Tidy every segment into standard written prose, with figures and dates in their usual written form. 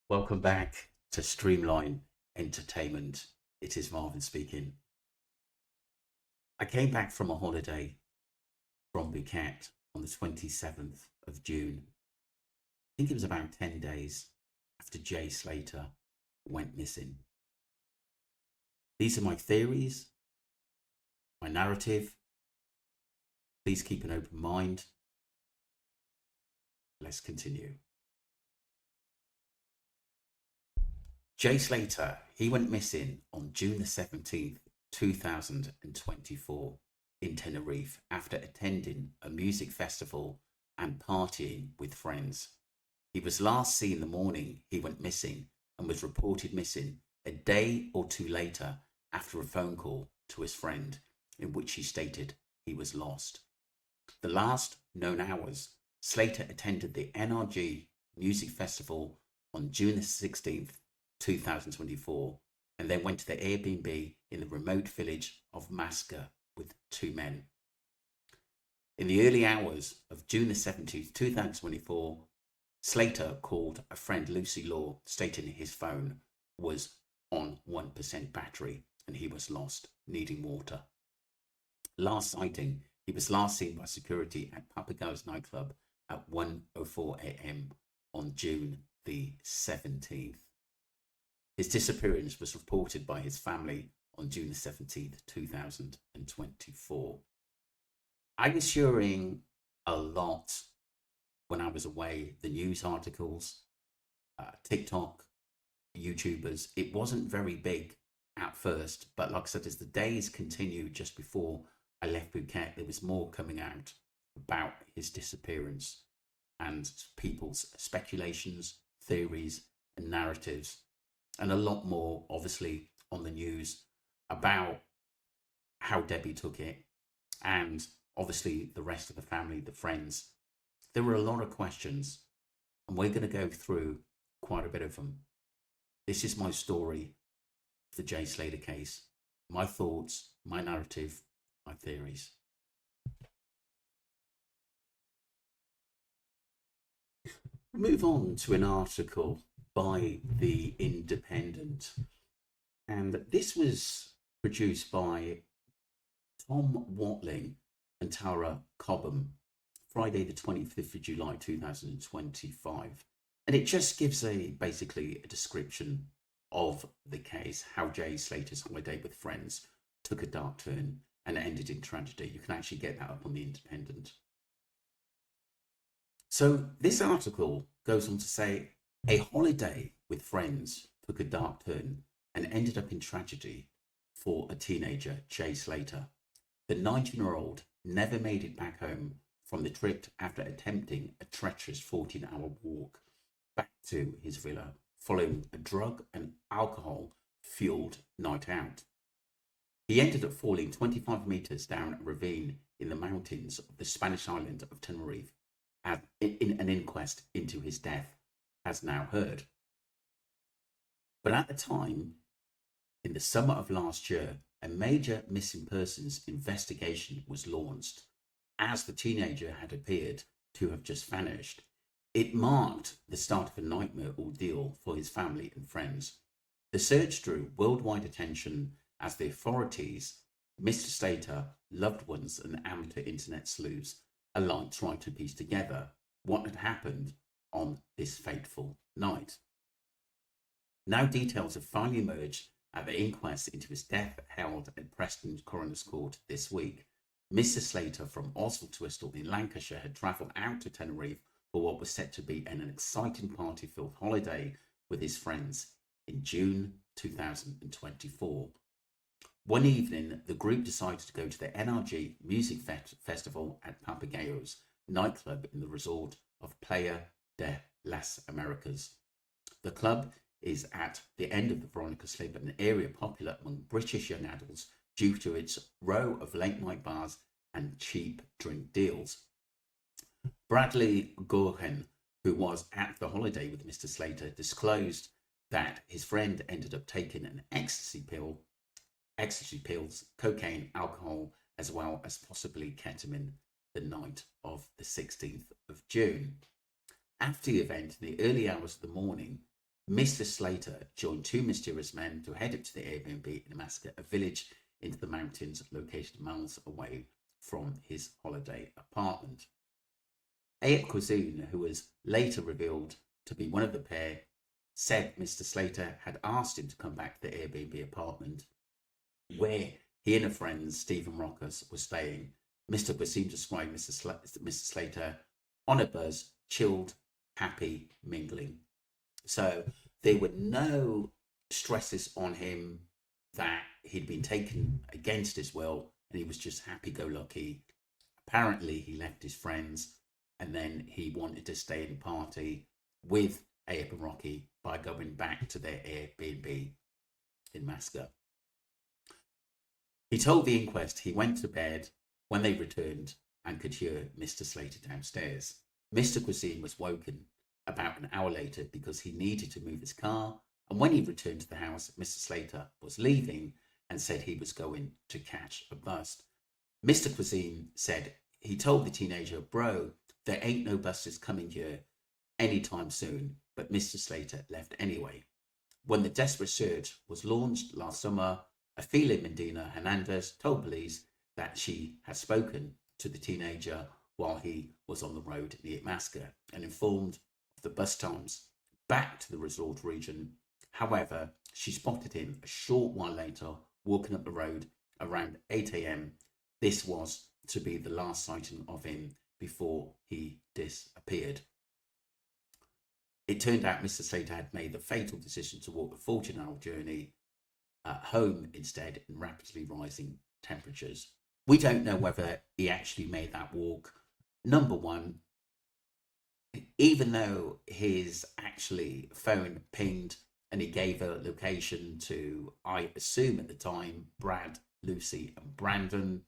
Welcome back to Streamline Entertainment. It is Marvin speaking. I came back from a holiday from Phuket on the 27th of June. I think it was about 10 days after Jay Slater went missing. These are my theories, my narrative. Please keep an open mind. Let's continue. Jay Slater, he went missing on June the 17th, 2024 in Tenerife after attending a music festival and partying with friends. He was last seen the morning he went missing and was reported missing a day or two later after a phone call to his friend in which he stated he was lost. The last known hours, Slater attended the NRG Music Festival on June the 16th, 2024, and then went to the Airbnb in the remote village of Masca with two men. In the early hours of June the 17th, 2024, Slater called a friend, Lucy Law, stating his phone was on 1% battery and he was lost, needing water. Last sighting, he was last seen by security at Papagayo's nightclub at 1:04 a.m. on June the 17th. His disappearance was reported by his family on June the 17th, 2024. I was hearing a lot when I was away, the news articles, TikTok, YouTubers. It wasn't very big at first, but like I said, as the days continued just before I left Phuket, there was more coming out about his disappearance and people's speculations, theories, and narratives, and a lot more, obviously, on the news about how Debbie took it, and obviously the rest of the family, the friends. There were a lot of questions, and we're going to go through quite a bit of them. This is my story, the Jay Slater case, my thoughts, my narrative, my theories. Move on to an article by The Independent, and this was produced by Tom Watling and Tara Cobham, Friday the 25th of July 2025, and it just gives basically a description of the case, how Jay Slater's holiday with friends took a dark turn and ended in tragedy. You can actually get that up on The Independent. So this article goes on to say a holiday with friends took a dark turn and ended up in tragedy for a teenager, Jay Slater. The 19-year-old never made it back home from the trip after attempting a treacherous 14-hour walk back to his villa following a drug and alcohol-fueled night out. He ended up falling 25 meters down a ravine in the mountains of the Spanish island of Tenerife, in an inquest into his death has now heard. But at the time, in the summer of last year, a major missing persons investigation was launched as the teenager had appeared to have just vanished. It marked the start of a nightmare ordeal for his family and friends. The search drew worldwide attention as the authorities, Mr. Slater, loved ones, and amateur internet sleuths alike tried to piece together what had happened on this fateful night. Now details have finally emerged at the inquest into his death held at Preston Coroner's Court this week. Mr. Slater from Oswald Twistle in Lancashire had travelled out to Tenerife for what was set to be an exciting party-filled holiday with his friends in June 2024. One evening, the group decided to go to the NRG Music Festival at Papagayo's nightclub in the resort of Playa de las Americas. The club is at the end of the Veronica Slip, an area popular among British young adults due to its row of late-night bars and cheap drink deals. Bradley Gorhen, who was at the holiday with Mr. Slater, disclosed that his friend ended up taking an ecstasy pills, cocaine, alcohol, as well as possibly ketamine the night of the 16th of June. After the event, in the early hours of the morning, Mr. Slater joined two mysterious men to head up to the Airbnb in Namaska, a village into the mountains located miles away from his holiday apartment. Ayat Cuisine, who was later revealed to be one of the pair, said Mr. Slater had asked him to come back to the Airbnb apartment where he and a friend, Stephen Rockus, were staying. Mr. Cuisine described Mr. Slater on a buzz, chilled, happy, mingling. So there were no stresses on him that he'd been taken against his will, and he was just happy-go-lucky. Apparently, he left his friends, and then he wanted to stay and party with Ayub and Rocky by going back to their Airbnb in Masca. He told the inquest he went to bed when they returned and could hear Mr. Slater downstairs. Mr. Cuisine was woken about an hour later because he needed to move his car, and when he returned to the house, Mr. Slater was leaving and said he was going to catch a bus. Mr. Cuisine said he told the teenager, "Bro, there ain't no buses coming here anytime soon," but Mr. Slater left anyway. When the desperate search was launched last summer, Ophelia Medina Hernandez told police that she had spoken to the teenager while he was on the road near Masca and informed of the bus times back to the resort region. However, she spotted him a short while later walking up the road around 8 a.m. This was to be the last sighting of him before he disappeared. It turned out Mr. Slater had made the fatal decision to walk the 14-hour journey home instead in rapidly rising temperatures. We don't know whether he actually made that walk. Number one, even though his actually phone pinged and he gave a location to, I assume at the time, Brad, Lucy and Brandon,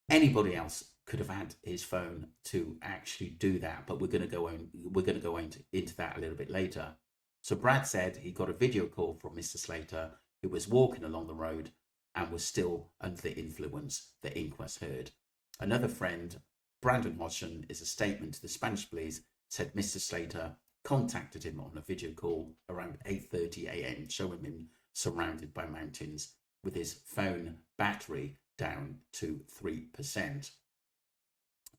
anybody else could have had his phone to actually do that, but we're going to go into that a little bit later. So Brad said he got a video call from Mr. Slater, who was walking along the road and was still under the influence, the inquest heard. Another friend, Brandon Hodgson, is a statement to the Spanish police, said Mr. Slater contacted him on a video call around 8:30 a.m, showing him surrounded by mountains with his phone battery down to 3%.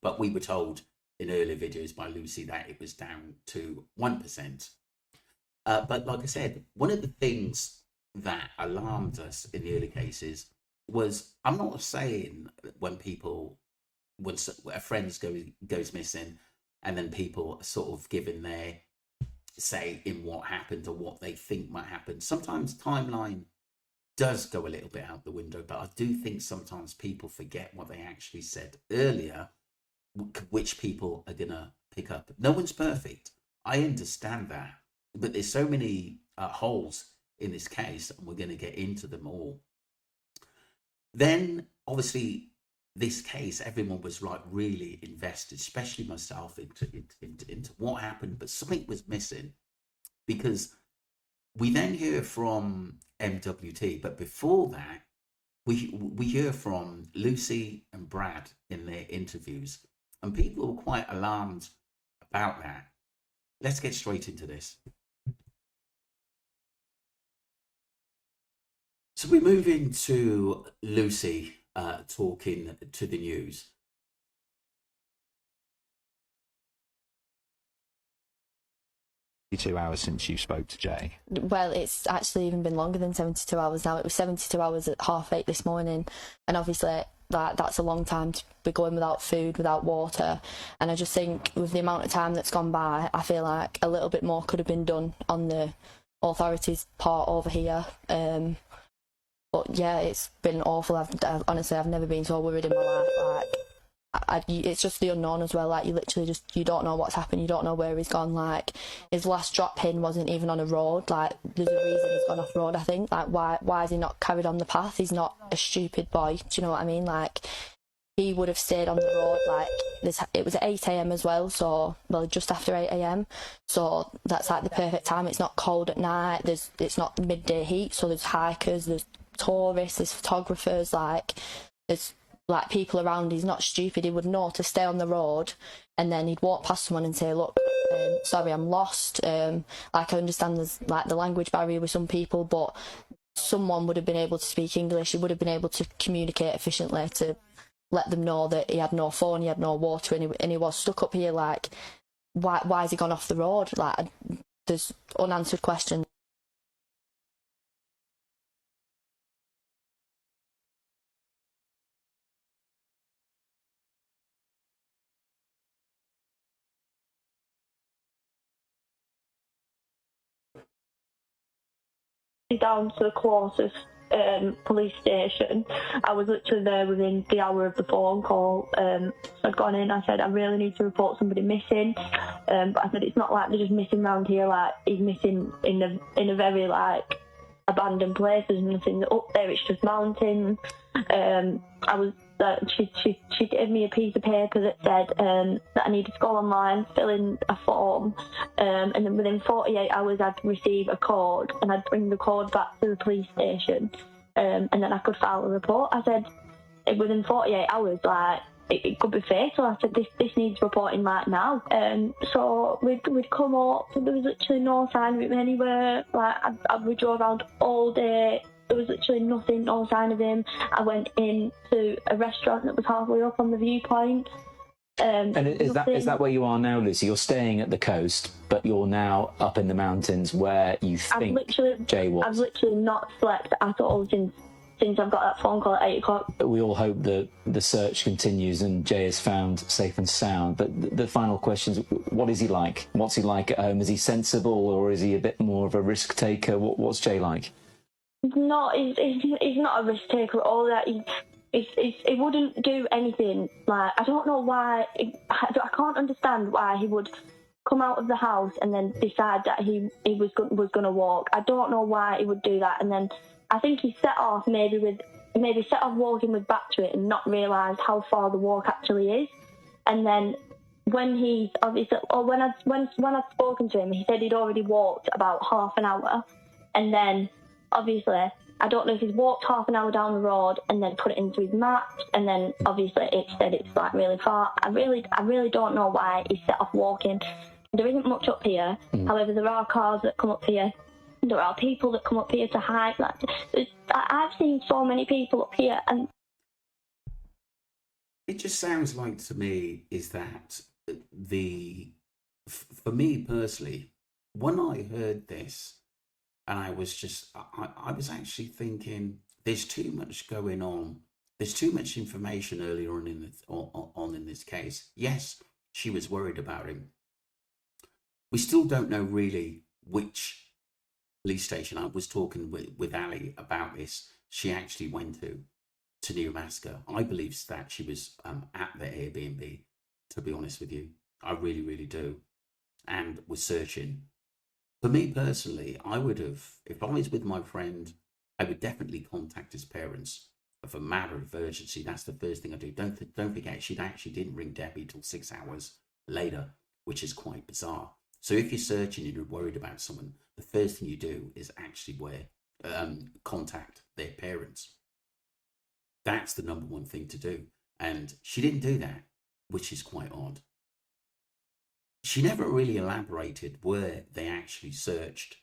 But we were told in earlier videos by Lucy that it was down to 1%. But like I said, one of the things that alarmed us in the early cases was, I'm not saying when a friend goes missing and then people are sort of giving their say in what happened or what they think might happen. Sometimes timeline does go a little bit out the window, but I do think sometimes people forget what they actually said earlier, which people are going to pick up. No one's perfect. I understand that. But there's so many holes in this case, and we're going to get into them all. Then, obviously, this case, everyone was like really invested, especially myself, into what happened. But something was missing, because we then hear from MWT. But before that, we hear from Lucy and Brad in their interviews, and people were quite alarmed about that. Let's get straight into this. So we move into Lucy talking to the news. Hours since you spoke to Jay? Well, it's actually even been longer than 72 hours now. It was 72 hours at 8:30 this morning, and obviously that's a long time to be going without food, without water. And I just think with the amount of time that's gone by, I feel like a little bit more could have been done on the authorities' part over here. But yeah, it's been awful. Honestly, I've never been so worried in my life. Like, it's just the unknown as well. Like, you don't know what's happened. You don't know where he's gone. Like, his last drop pin wasn't even on a road. Like, there's a reason he's gone off road, I think. Like, why has he not carried on the path? He's not a stupid boy. Do you know what I mean? Like, he would have stayed on the road. Like, it was at 8 a.m. as well. So, well, just after 8 a.m. So that's like the perfect time. It's not cold at night. It's not midday heat. So there's hikers, there's tourists, there's photographers. Like, there's like people around. He's not stupid. He would know to stay on the road and then he'd walk past someone and say, look, sorry, I'm lost. Like, I understand there's like the language barrier with some people, but someone would have been able to speak English. He would have been able to communicate efficiently to let them know that he had no phone, he had no water, and he was stuck up here. Like, why has he gone off the road? Like, there's unanswered questions. Down to the closest police station. I was literally there within the hour of the phone call. I'd gone in, I said, I really need to report somebody missing. But I said, it's not like they're just missing around here, like he's missing in a very like abandoned place. There's nothing up there, it's just mountains. She gave me a piece of paper that said that I needed to go online, fill in a form, and then within 48 hours I'd receive a code, and I'd bring the code back to the police station, and then I could file a report. I said, within 48 hours, like, it could be fatal. I said, this needs reporting right now. So we'd come up, there was literally no sign of him anywhere. Like, we drove around all day. There was literally nothing, no sign of him. I went into a restaurant that was halfway up on the viewpoint. And is that where you are now, Lucy? You're staying at the coast, but you're now up in the mountains where you think Jay was. I've literally not slept at all since I've got that phone call at 8 o'clock. We all hope that the search continues and Jay is found safe and sound. But the final question is, what is he like? What's he like at home? Is he sensible, or is he a bit more of a risk taker? What's Jay like? No, he's not a risk taker at all. That he wouldn't do anything. Like, I don't know why. I can't understand why he would come out of the house and then decide that he was going to walk. I don't know why he would do that. And then I think he set off walking with back to it and not realised how far the walk actually is. And then when he's obviously, or when I'd spoken to him, he said he'd already walked about half an hour, and then obviously, I don't know if he's walked half an hour down the road and then put it into his maps, and then obviously it said it's like really far. I really don't know why he set off walking. There isn't much up here. However, there are cars that come up here. There are people that come up here to hike. Like, I've seen so many people up here, and it just sounds like to me is that for me personally, when I heard this, and I was actually thinking, there's too much going on. There's too much information earlier on in this case. Yes, she was worried about him. We still don't know really which police station. I was talking with Ali about this. She actually went to New Masker. I believe that she was at the Airbnb, to be honest with you. I really, really do. And was searching. For me personally, I would have, if I was with my friend, I would definitely contact his parents of a matter of urgency. That's the first thing I do. Don't forget, she actually didn't ring Debbie till 6 hours later, which is quite bizarre. So if you're searching and you're worried about someone, the first thing you do is actually contact their parents. That's the number one thing to do. And she didn't do that, which is quite odd. She never really elaborated where they actually searched.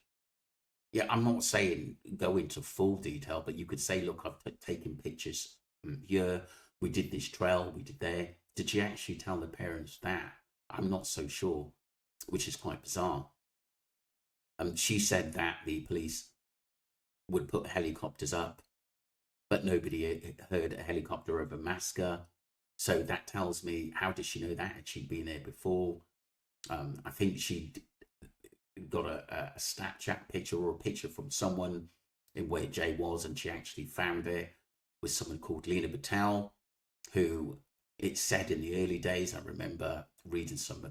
Yeah, I'm not saying go into full detail, but you could say, look, I've taken pictures here. We did this trail, we did there. Did she actually tell the parents that? I'm not so sure, which is quite bizarre. She said that the police would put helicopters up, but nobody heard a helicopter over Masker. So that tells me, how did she know that? Had she been there before? I think she got a Snapchat picture or a picture from someone in where Jay was, and she actually found it with someone called Lena Patel, who it said in the early days, I remember reading some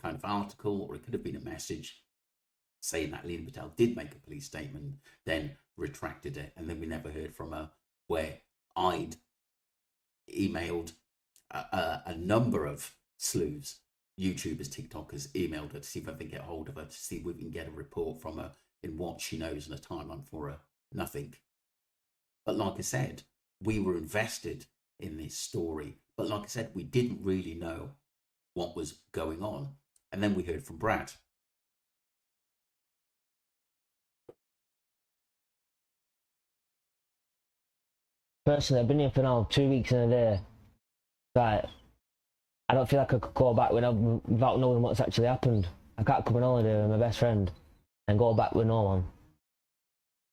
kind of article, or it could have been a message saying that Lena Patel did make a police statement, then retracted it, and then we never heard from her, where I'd emailed a number of sleuths, YouTubers, TikTokers, emailed her to see if I can get hold of her, to see if we can get a report from her in what she knows and a timeline for her. Nothing. But like I said, we were invested in this story. But like I said, we didn't really know what was going on. And then we heard from Brad. Personally, I've been here for now 2 weeks and a day. Right, I don't feel like I could go back without knowing what's actually happened. I can't come on holiday with my best friend and go back with no one.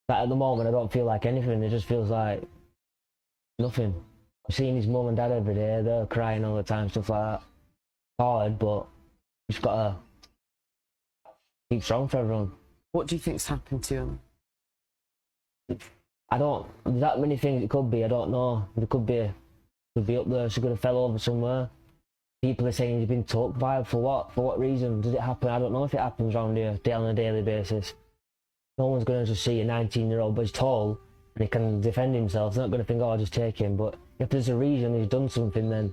But at the moment, I don't feel like anything. It just feels like nothing. I'm seeing his mum and dad every day. They're crying all the time, stuff like that. Hard, but just gotta keep strong for everyone. What do you think's happened to him? There's that many things it could be. I don't know. It could be up there. She could have fell over somewhere. People are saying he's been took by for what? For what reason? Does it happen? I don't know if it happens around here on a daily basis. No one's going to just see a 19-year-old, but he's tall and he can defend himself. They're not going to think, oh, I'll just take him. But if there's a reason he's done something, then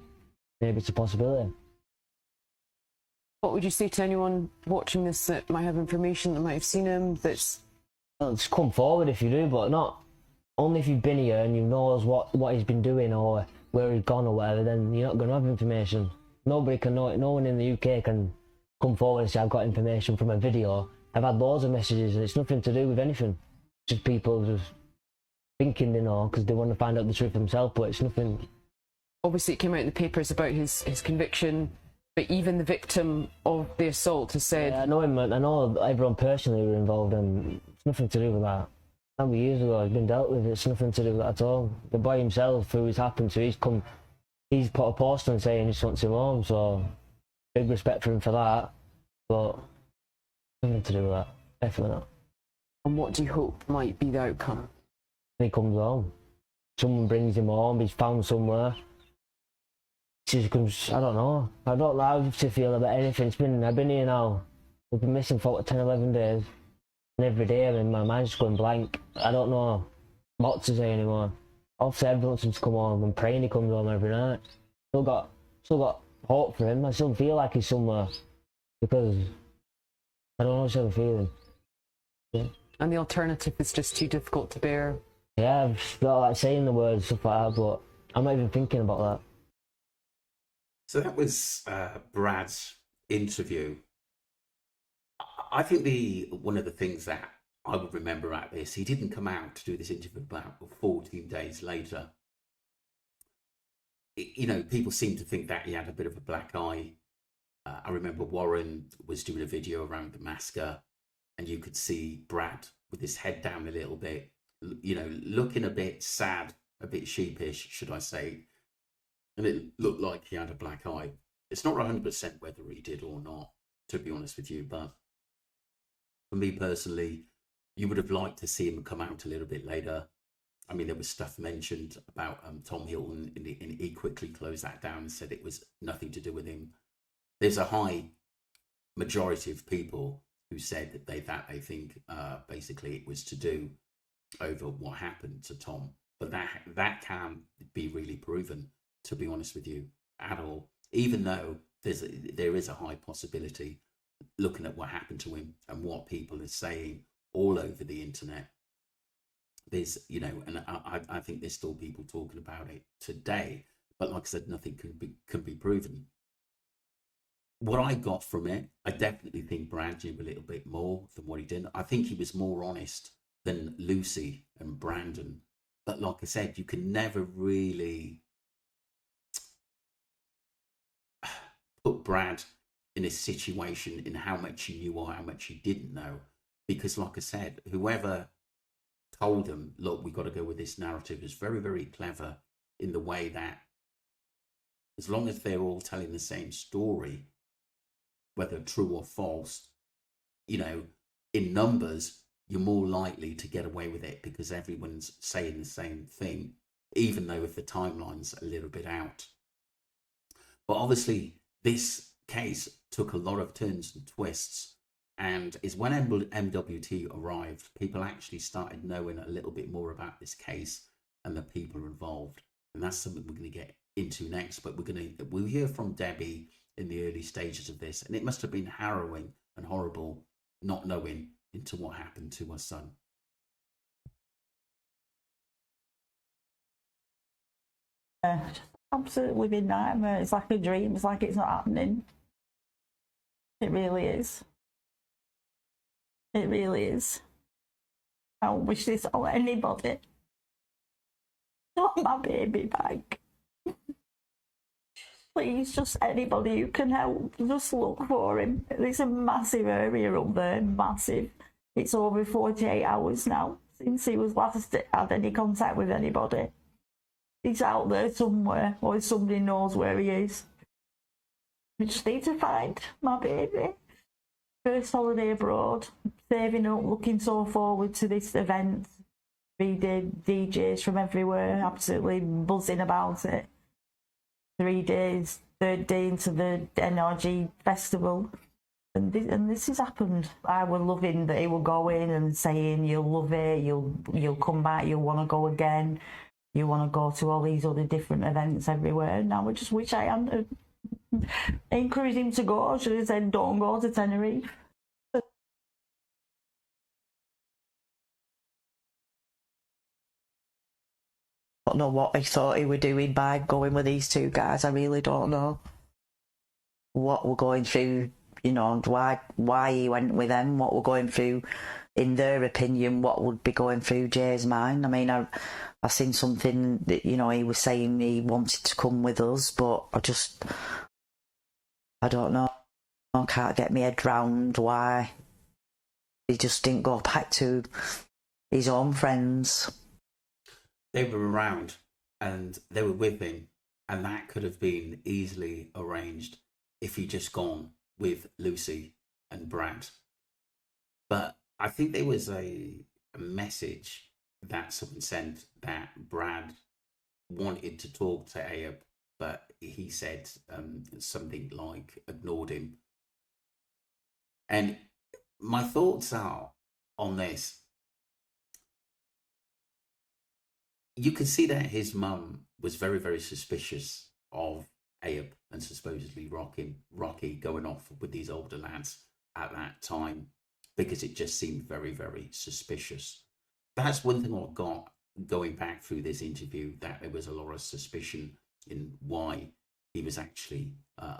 maybe it's a possibility. What would you say to anyone watching this that might have information, that might have seen him, Well, just come forward if you do, but not only if you've been here and you know what he's been doing or where he's gone or whatever, then you're not going to have information. Nobody can know it. No one in the UK can come forward and say, I've got information from a video. I've had loads of messages and it's nothing to do with anything. Just people just thinking they know because they want to find out the truth themselves, but it's nothing. Obviously it came out in the papers about his conviction, but even the victim of the assault has said... Yeah, I know him. I know everyone personally were involved and it's nothing to do with that. How many years ago it's been dealt with? It's nothing to do with that at all. The boy himself, who it's happened to, he's put a post on saying he just wants him home, so big respect for him for that, but nothing to do with that, definitely not. And what do you hope might be the outcome? When he comes home, someone brings him home, he's found somewhere. I don't know how to feel about anything. I've been here now, we've been missing for 10, 11 days, and every day my mind's just going blank. I don't know what to say anymore. Obviously everyone wants him to come home. I'm praying he comes home every night. Still got hope for him. I still feel like he's somewhere because I don't know what's the feeling. Yeah. And the alternative is just too difficult to bear. Yeah, I've felt like saying the words, stuff like that, but I'm not even thinking about that. So that was Brad's interview. I think one of the things that I would remember at this, he didn't come out to do this interview about 14 days later. You know, people seem to think that he had a bit of a black eye. I remember Warren was doing a video around Damascus, and you could see Brad with his head down a little bit, you know, looking a bit sad, a bit sheepish, should I say. And it looked like he had a black eye. It's not 100% whether he did or not, to be honest with you, but for me personally, you would have liked to see him come out a little bit later. I mean, there was stuff mentioned about Tom Hilton, and he quickly closed that down and said it was nothing to do with him. There's a high majority of people who said that they think basically it was to do over what happened to Tom, but that can't be really proven, to be honest with you, at all. Even though there is a high possibility, looking at what happened to him and what people are saying all over the internet, there's, you know, and I think there's still people talking about it today. But like I said, nothing can be proven. What I got from it, I definitely think Brad knew a little bit more than what he did. I think he was more honest than Lucy and Brandon. But like I said, you can never really put Brad in a situation in how much he knew or how much he didn't know. Because like I said, whoever told him, look, we've got to go with this narrative, is very, very clever in the way that as long as they're all telling the same story, whether true or false, you know, in numbers, you're more likely to get away with it because everyone's saying the same thing, even though if the timeline's a little bit out. But obviously, this case took a lot of turns and twists, and is when MWT arrived, people actually started knowing a little bit more about this case and the people involved. And that's something we're going to get into next, but we'll hear from Debbie in the early stages of this, and it must have been harrowing and horrible not knowing into what happened to her son. Just absolute living nightmare. It's like a dream. It's like it's not happening. It really is. It really is. I don't wish this on anybody. I want my baby back. Please, just anybody who can help, just look for him. There's a massive area up there, massive. It's over 48 hours now since he was last had any contact with anybody. He's out there somewhere, or somebody knows where he is. We just need to find my baby. First holiday abroad, saving up, looking so forward to this event. 3-day DJs from everywhere, absolutely buzzing about it. 3 days, third day into the NRG festival, and this has happened. I was loving that he will go in and saying you'll love it, you'll come back, you'll want to go again, you want to go to all these other different events everywhere. Now I just wish I hadn't encouraged him to go. I should have said don't go to Tenerife. I don't know what he thought he were doing by going with these two guys. I really don't know what we're going through, you know, and why he went with them, what we're going through, in their opinion, what would be going through Jay's mind. I mean, I seen something that, you know, he was saying he wanted to come with us, but I don't know. I can't get my head round why he just didn't go back to his own friends. They were around and they were with him, and that could have been easily arranged if he'd just gone with Lucy and Brad. But I think there was a message that someone sent that Brad wanted to talk to Ayub, but he said something like ignored him. And my thoughts are on this. You can see that his mum was very, very suspicious of Ayub and supposedly Rocky going off with these older lads at that time, because it just seemed very, very suspicious. That's one thing I got going back through this interview, that there was a lot of suspicion in why he was actually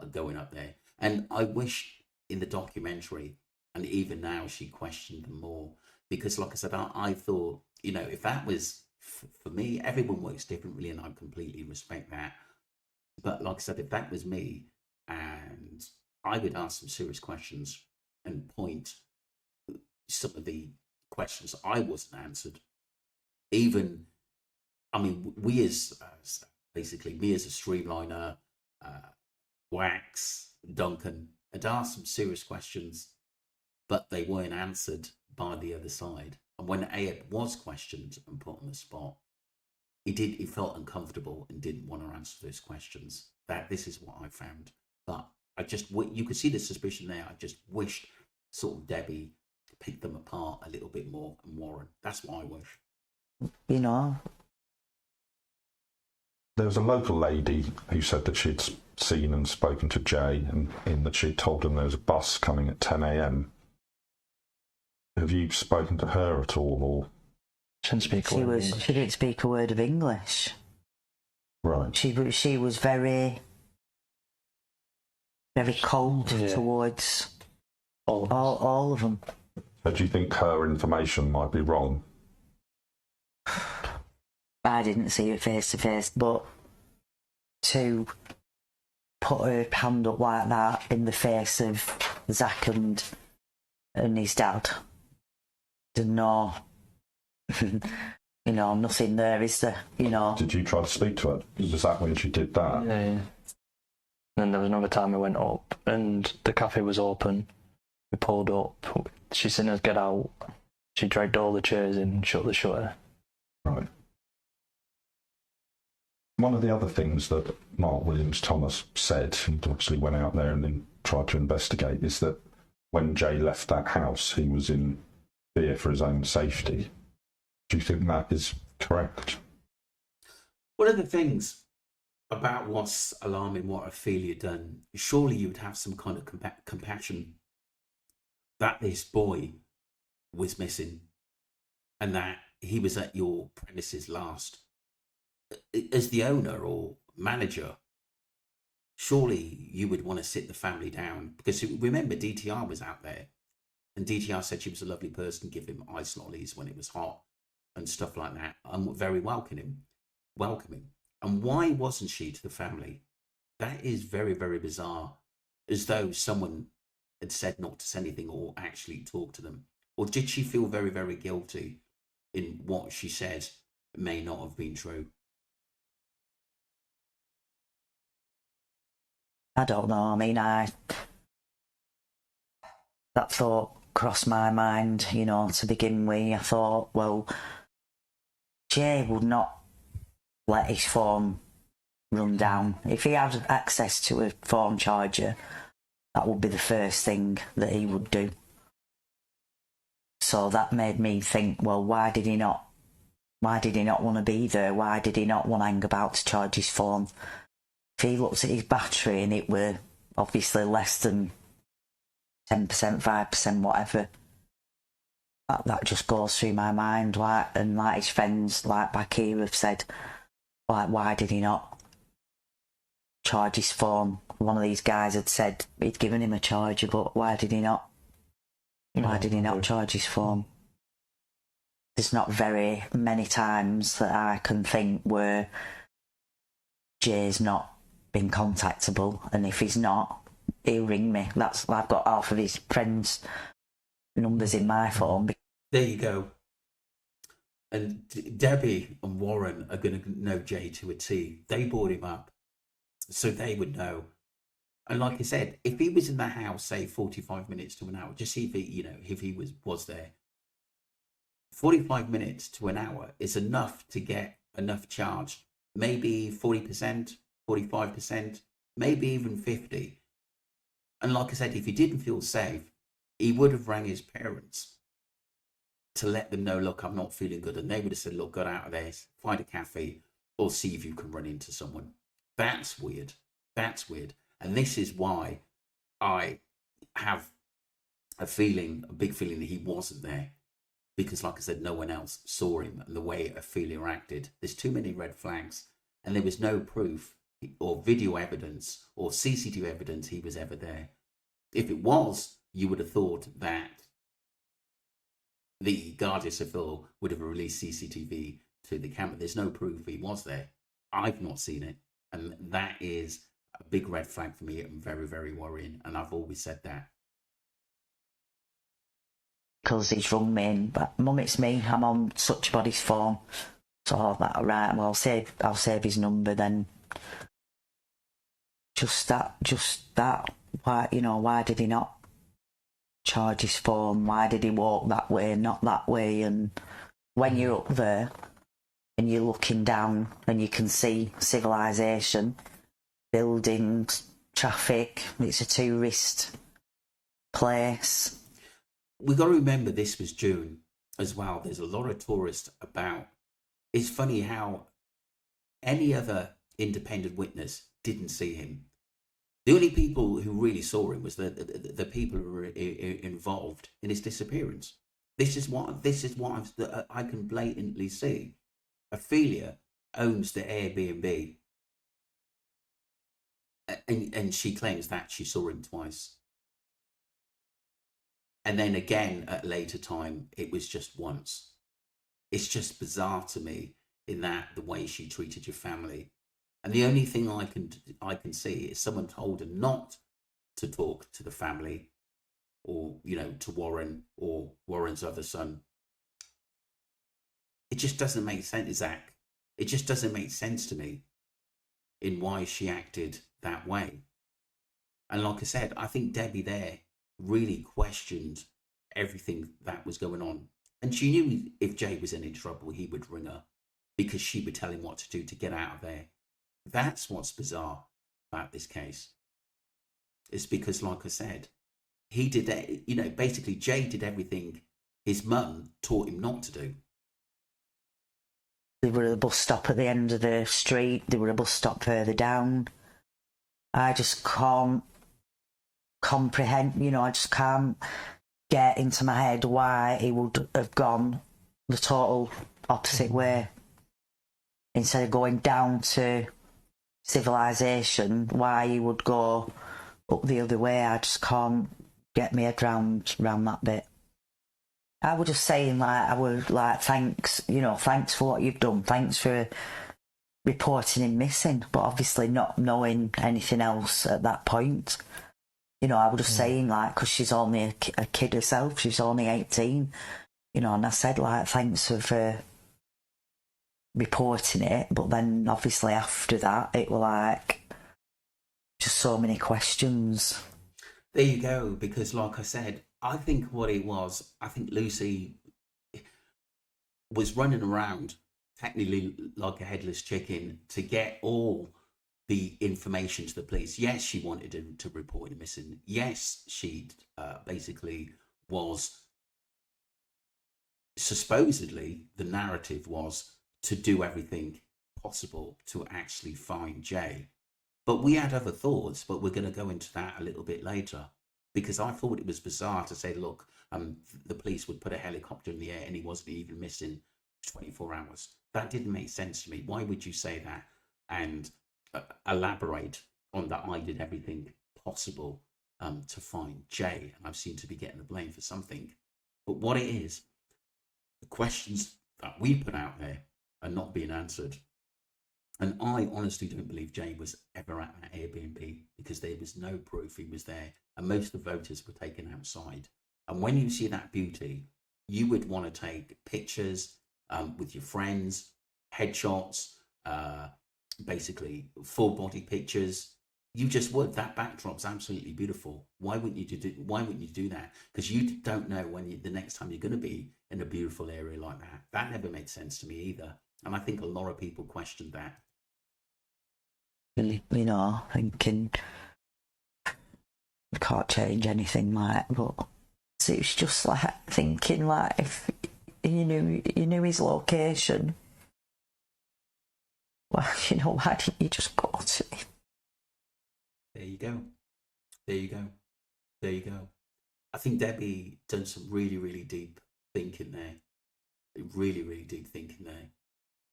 going up there. And I wish in the documentary, and even now, she questioned them more, because like I said, I thought, you know, if that was for me, everyone works differently, and I completely respect that. But like I said, if that was me, and I would ask some serious questions and point some of the questions I wasn't answered. Even, I mean, we as basically me as a streamliner, Wax, Duncan, had asked some serious questions, but they weren't answered by the other side. And when Ayub was questioned and put on the spot, he felt uncomfortable and didn't want to answer those questions. This is what I found. But I just, you could see the suspicion there. I just wished sort of Debbie picked them apart a little bit more, and Warren. That's what I wish. You know, there was a local lady who said that she'd seen and spoken to Jay, and in that she'd told him there was a bus coming at 10 a.m. Have you spoken to her at all, or? She didn't speak a word of English. Right. She was very, very cold towards all of them. So do you think her information might be wrong? I didn't see it face to face, but to put her hand up like that in the face of Zach and his dad, to know, you know, nothing there, is there? You know. Did you try to speak to her? Was that when she did that? Yeah. And then there was another time we went up and the cafe was open. We pulled up. She seen us get out. She dragged all the chairs in and shut the shutter. Right. One of the other things that Mark Williams Thomas said, and obviously went out there and then tried to investigate, is that when Jay left that house, he was in fear for his own safety. Do you think that is correct? One of the things about what's alarming, what Ophelia done, surely you would have some kind of compassion that this boy was missing and that he was at your premises last. As the owner or manager, surely you would want to sit the family down, because remember DTR was out there, and DTR said she was a lovely person, give him ice lollies when it was hot and stuff like that, and very welcoming. And why wasn't she to the family? That is very, very bizarre, as though someone had said not to say anything or actually talk to them. Or did she feel very, very guilty in what she said may not have been true? I don't know. I mean, that thought crossed my mind, you know, to begin with. I thought, well, Jay would not let his phone run down. If he had access to a phone charger, that would be the first thing that he would do. So that made me think, well, why did he not want to be there? Why did he not want to hang about to charge his phone? If he looked at his battery and it were obviously less than 10%, 5%, whatever, that just goes through my mind. And like his friends, like back here, have said, like, why did he not charge his phone? One of these guys had said he'd given him a charger, but why did he not? Why did he not charge his phone? There's not very many times that I can think where Jay's not been contactable, and if he's not, he'll ring me. I've got half of his friends' numbers in my phone. There you go. And Debbie and Warren are going to know Jay to a T. They brought him up, so they would know. And like I said, if he was in the house, say 45 minutes to an hour, just see if he, you know, if he was there. 45 minutes to an hour is enough to get enough charge. Maybe 40%, 45%, maybe even 50. And like I said, if he didn't feel safe, he would have rang his parents to let them know, look, I'm not feeling good. And they would have said, look, get out of there, find a cafe, or see if you can run into someone. That's weird. That's weird. And this is why I have a big feeling that he wasn't there. Because like I said, no one else saw him, and the way Ophelia acted, there's too many red flags. And there was no proof or video evidence or CCTV evidence he was ever there. If it was, you would have thought that the Guardia Civil would have released CCTV to the camera. There's no proof he was there. I've not seen it. And that is a big red flag for me and very, very worrying. And I've always said that. Because he's rung me, but Mum, it's me. I'm on such body's phone. So that right. Well, I'll save his number then. Just that. Why did he not charge his phone? Why did he walk that way, not that way? And when you're up there and you're looking down and you can see civilization, buildings, traffic, it's a tourist place. We've got to remember this was June as well. There's a lot of tourists about. It's funny how any other independent witness didn't see him. The only people who really saw him was the people who were involved in his disappearance. This is what I can blatantly see. Ophelia owns the Airbnb, and she claims that she saw him twice. And then again at a later time, it was just once. It's just bizarre to me in that the way she treated your family. And the only thing I can see is someone told her not to talk to the family, or to Warren or Warren's other son. It just doesn't make sense, Zach. It just doesn't make sense to me in why she acted that way. And like I said, I think Debbie there really questioned everything that was going on. And she knew if Jay was in any trouble, he would ring her because she would tell him what to do to get out of there. That's what's bizarre about this case. It's because, like I said, he did, basically Jay did everything his mum taught him not to do. They were at a bus stop at the end of the street. They were at a bus stop further down. I just can't comprehend, I just can't get into my head why he would have gone the total opposite way. Instead of going down to civilization, why he would go up the other way. I just can't get my head round that bit. I was just saying, like, I would like, thanks, you know, thanks for what you've done, thanks for reporting him missing, but obviously not knowing anything else at that point. You know, I was just saying, like, because she's only a kid herself, she's only 18, you know, and I said, like, thanks for reporting it, but then obviously after that, it was like, just so many questions. There you go, because like I said, I think what it was, I think Lucy was running around technically like a headless chicken to get all the information to the police. Yes, she wanted him to report him missing. Yes, she basically was, supposedly the narrative was to do everything possible to actually find Jay. But we had other thoughts, but we're going to go into that a little bit later, because I thought it was bizarre to say, look, the police would put a helicopter in the air and he wasn't even missing 24 hours. That didn't make sense to me. Why would you say that and elaborate on that I did everything possible to find Jay? And I seem to be getting the blame for something. But what it is, the questions that we put out there are not being answered. And I honestly don't believe Jay was ever at that Airbnb, because there was no proof he was there. And most of the voters were taken outside. And when you see that beauty, you would want to take pictures with your friends, headshots, basically full body pictures. You just would. That backdrop's absolutely beautiful. Why wouldn't you do that? Because you don't know when the next time you're going to be in a beautiful area like that. That never made sense to me either. And I think a lot of people questioned that. Really, you know, thinking you can't change anything, like, but it's just like thinking, like, if you knew his location, well, you know, why didn't you just go to him? There you go. There you go. There you go. I think Debbie done some really, really deep thinking there. Really, really deep thinking there.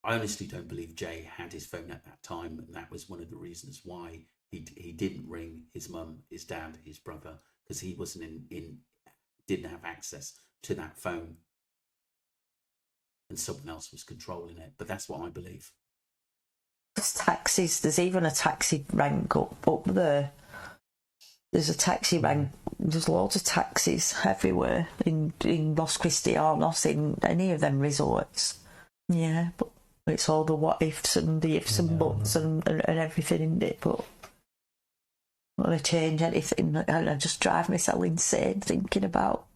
I honestly don't believe Jay had his phone at that time, and that was one of the reasons why he didn't ring his mum, his dad, his brother, because he wasn't didn't have access to that phone, and someone else was controlling it. But that's what I believe. There's taxis. There's even a taxi rank up there. There's a taxi rank. There's loads of taxis everywhere in Los Cristianos, in any of them resorts. Yeah, but it's all the what ifs and the ifs and buts and everything in it. But I'm not going to change anything. I just drive myself insane thinking about.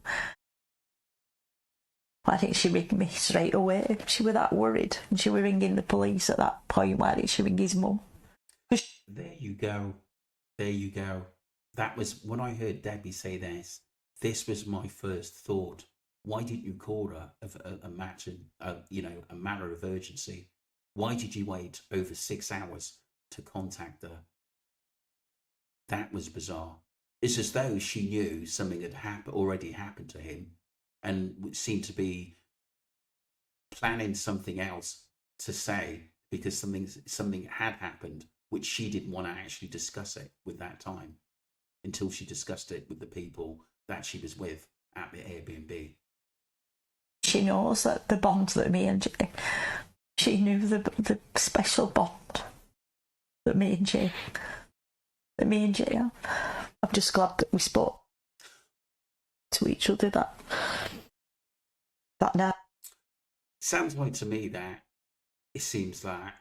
Why didn't she ring me straight away? She was that worried, and she was ringing the police at that point. Why didn't she ring his mum? There you go. There you go. That was when I heard Debbie say this. This was my first thought. Why didn't you call her a matter of urgency? Why did you wait over 6 hours to contact her? That was bizarre. It's as though she knew something had already happened to him, and seemed to be planning something else to say, because something had happened which she didn't want to actually discuss it with that time, until she discussed it with the people that she was with at the Airbnb. She knows that the bond that me and Jay, she knew the special bond that me and Jay have. I'm just glad that we spoke to each other that night. Sounds like to me that it seems that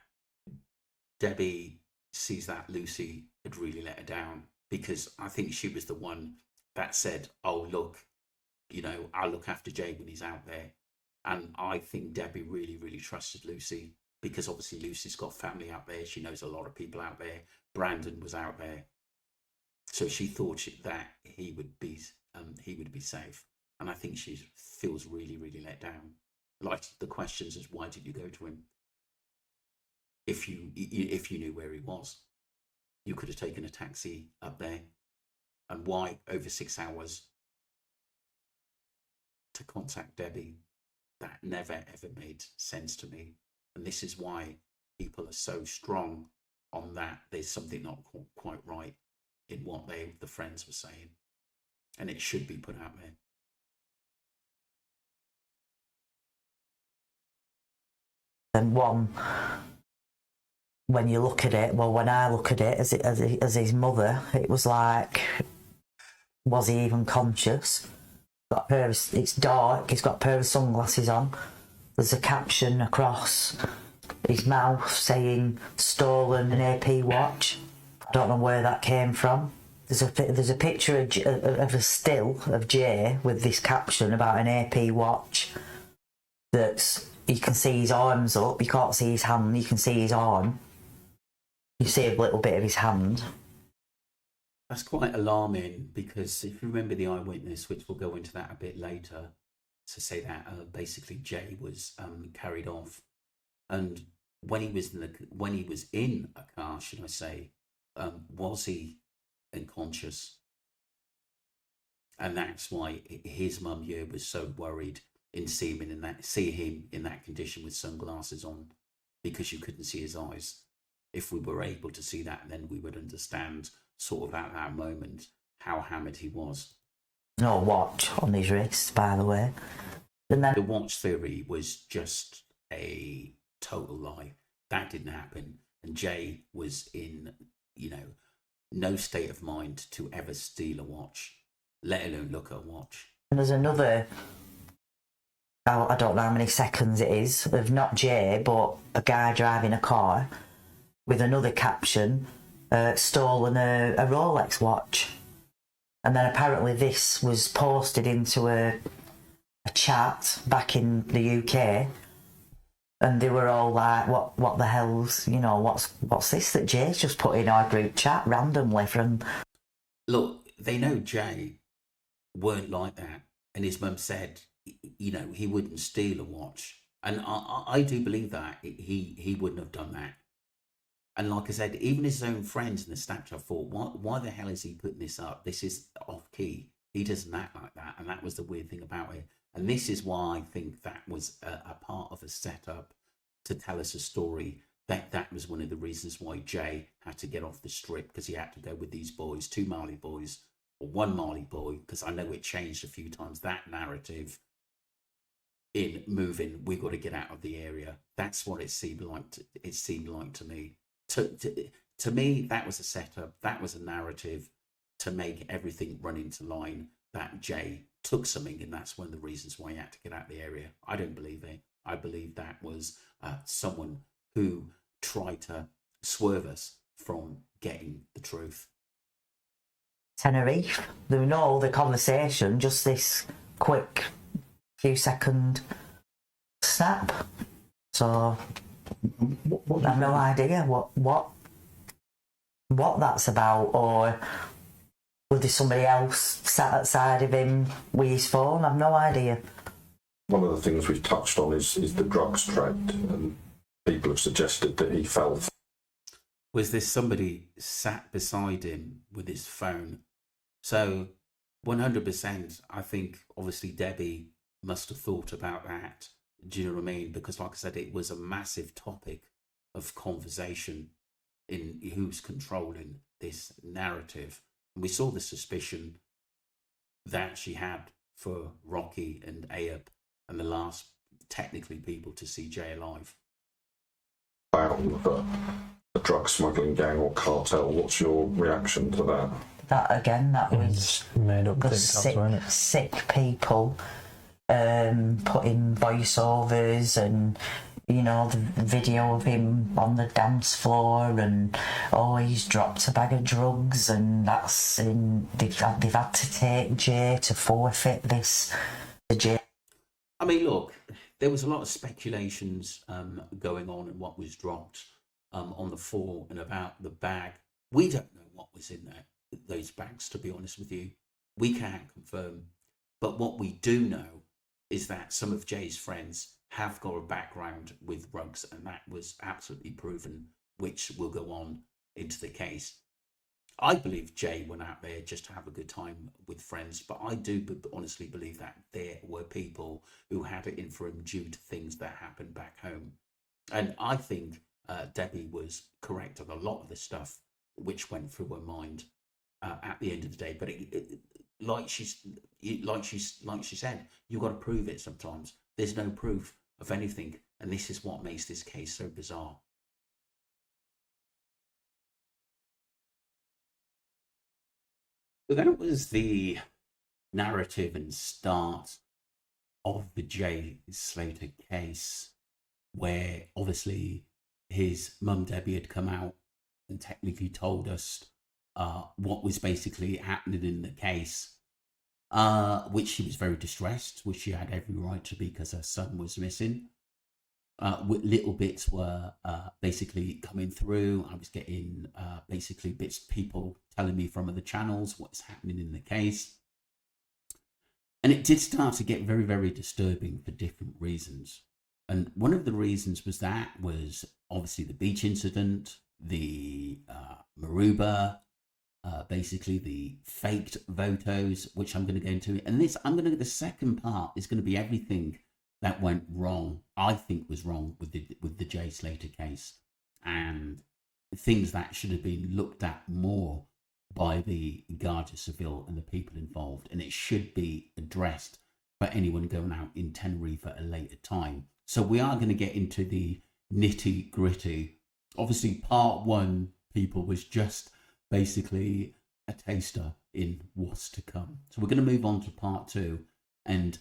Debbie sees that Lucy had really let her down, because I think she was the one that said, oh, look, I'll look after Jay when he's out there. And I think Debbie really, really trusted Lucy, because obviously Lucy's got family out there. She knows a lot of people out there. Brandon was out there. So she thought that he would be safe. And I think she feels really, really let down. Like, the questions is, why did you go to him? If you knew where he was, you could have taken a taxi up there. And why over 6 hours to contact Debbie? That never ever made sense to me. And this is why people are so strong on that there's something not quite right in what the friends were saying, and it should be put out there. And one, when you look at it, well, when I look at it as his mother, it was like, was he even conscious? It's dark. He's got a pair of sunglasses on. There's a caption across his mouth saying "stolen an AP watch." I don't know where that came from. There's a picture of a still of Jay with this caption about an AP watch. That's, you can see his arms up. You can't see his hand. You can see his arm. You see a little bit of his hand. That's quite alarming, because if you remember the eyewitness, which we'll go into that a bit later, to say that basically Jay was carried off, and when he was in a car, should I say, was he unconscious? And that's why his mum here was so worried in seeing him in that condition with sunglasses on, because you couldn't see his eyes. If we were able to see that, then we would understand sort of at that moment how hammered he was. No watch on his wrist, by the way. And then The watch theory was just a total lie. That didn't happen. And Jay was in, no state of mind to ever steal a watch, let alone look at a watch. And there's another, I don't know how many seconds it is, of not Jay, but a guy driving a car with another caption, stolen a Rolex watch. And then apparently this was posted into a chat back in the UK, and they were all like, what the hell's, what's this that Jay's just put in our group chat randomly from... Look, they know Jay weren't like that, and his mum said, he wouldn't steal a watch, and I do believe that he wouldn't have done that. And like I said, even his own friends in the Snapchat thought, why the hell is he putting this up? This is off key. He doesn't act like that, and that was the weird thing about it. And this is why I think that was a part of a setup to tell us a story. That was one of the reasons why Jay had to get off the strip, because he had to go with these boys, 2 Marley boys, or 1 Marley boy, because I know it changed a few times, that narrative in moving, we got to get out of the area. That's what it seemed like to me. To me, that was a setup, that was a narrative to make everything run into line, that Jay took something, and that's one of the reasons why he had to get out of the area. I don't believe it. I believe that was someone who tried to swerve us from getting the truth. Tenerife. There was no other conversation, just this quick few second snap. So I have no idea what that's about, or was there somebody else sat outside of him with his phone? I've no idea. One of the things we've touched on is the drugs trade, and people have suggested that he fell. Was there somebody sat beside him with his phone? So 100%, I think obviously Debbie must have thought about that. Do you know what I mean? Because like I said, it was a massive topic of conversation in who's controlling this narrative. And we saw the suspicion that she had for Rocky and Ayub, and the last technically people to see Jay alive. About a drug smuggling gang or cartel. What's your reaction to that? That again, that was made up the TikToks, weren't it? sick people putting voiceovers, and the video of him on the dance floor, and he's dropped a bag of drugs, and that's they've had to take Jay to forfeit this to Jay. I mean, look, there was a lot of speculations going on and what was dropped on the floor and about the bag. We don't know what was in those bags, to be honest with you. We can't confirm. But what we do know is that some of Jay's friends have got a background with drugs, and that was absolutely proven, which will go on into the case. I believe Jay went out there just to have a good time with friends, but I do honestly believe that there were people who had it in for him due to things that happened back home. And I think Debbie was correct on a lot of the stuff which went through her mind at the end of the day. But like she said, you've got to prove it sometimes. There's no proof of anything, and this is what makes this case so bizarre. So that was the narrative and start of the Jay Slater case, where obviously his mum Debbie had come out and technically told us what was basically happening in the case, which she was very distressed, which she had every right to be because her son was missing. Little bits were basically coming through. I was getting basically bits, people telling me from other channels what's happening in the case. And it did start to get very, very disturbing for different reasons. And one of the reasons was obviously the beach incident, the Maruba, basically the faked photos, which I'm going to go into. And the second part is going to be everything that went wrong, I think was wrong with the Jay Slater case, and things that should have been looked at more by the Guardia Civil and the people involved, and it should be addressed for anyone going out in Tenerife at a later time. So we are going to get into the nitty gritty. Obviously, part one, people, was just basically a taster in what's to come. So we're going to move on to part two, and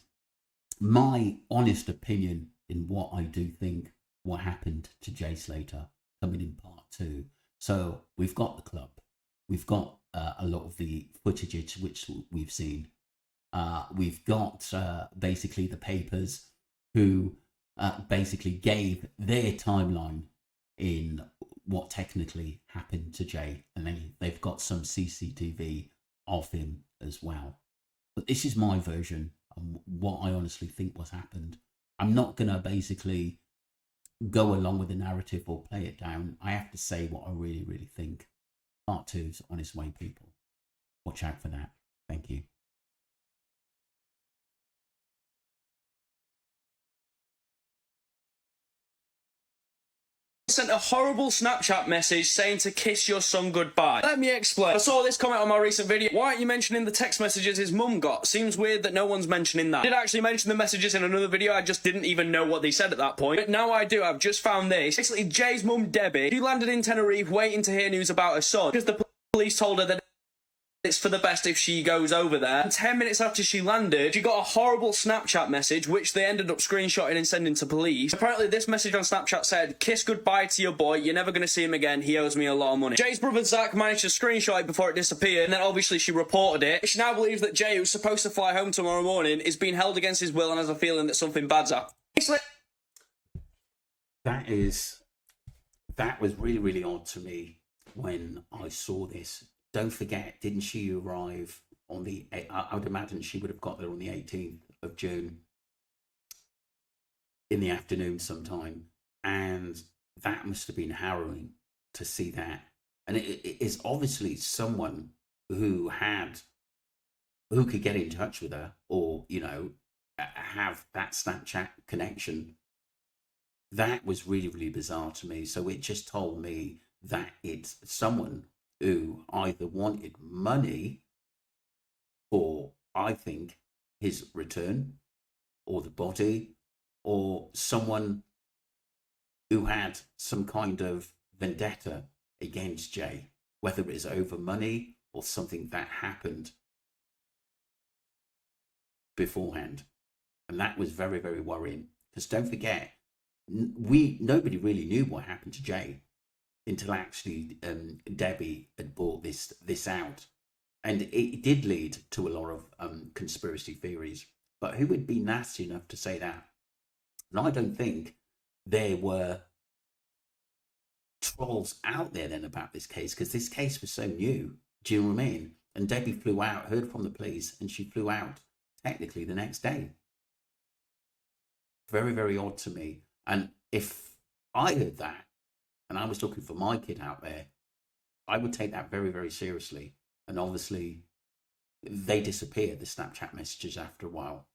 my honest opinion in what I do think what happened to Jay Slater coming in part two. So we've got the club, we've got a lot of the footage which we've seen, we've got basically the papers who basically gave their timeline in what technically happened to Jay, and then they've got some CCTV of him as well. But this is my version of what I honestly think was happened. I'm not going to basically go along with the narrative or play it down. I have to say what I really, really think. Part two's on its way, people. Watch out for that. Thank you. Sent a horrible Snapchat message saying to kiss your son goodbye. Let me explain. I saw this comment on my recent video. Why aren't you mentioning the text messages his mum got? Seems weird that no one's mentioning that. I did actually mention the messages in another video, I just didn't even know what they said at that point. But now I do, I've just found this. Basically, Jay's mum Debbie, she landed in Tenerife waiting to hear news about her son, because the police told her that it's for the best if she goes over there. And 10 minutes after she landed, she got a horrible Snapchat message, which they ended up screenshotting and sending to police. Apparently, this message on Snapchat said, "Kiss goodbye to your boy, you're never going to see him again, he owes me a lot of money." Jay's brother Zach managed to screenshot it before it disappeared, and then obviously she reported it. She now believes that Jay, who's supposed to fly home tomorrow morning, is being held against his will and has a feeling that something bad's up. That was really, really odd to me when I saw this. Don't forget, didn't she arrive on the, I would imagine she would have got there on the 18th of June in the afternoon sometime. And that must have been harrowing to see that. And it is obviously someone who could get in touch with her, or, have that Snapchat connection. That was really, really bizarre to me. So it just told me that it's someone who either wanted money for, I think, his return, or the body, or someone who had some kind of vendetta against Jay, whether it's over money or something that happened beforehand. And that was very, very worrying, because don't forget, nobody really knew what happened to Jay until actually Debbie had brought this out, and it did lead to a lot of conspiracy theories. But who would be nasty enough to say that? And I don't think there were trolls out there then about this case, because this case was so new. Do you know what I mean? And Debbie flew out, heard from the police, and she flew out technically the next day. Very, very odd to me. And if I heard that, and I was looking for my kid out there, I would take that very, very seriously. And obviously, they disappeared, the Snapchat messages, after a while.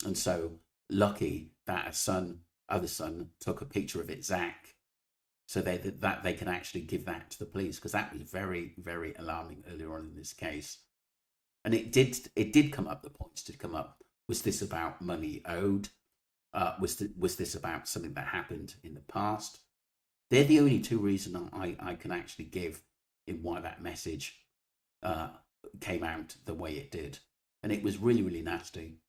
And so, lucky that her son other son took a picture of it, Zach, so that they can actually give that to the police, because that was very, very alarming earlier on in this case. And it did come up. The points did come up. Was this about money owed? Was this about something that happened in the past? They're the only two reasons I can actually give in why that message came out the way it did. And it was really, really nasty.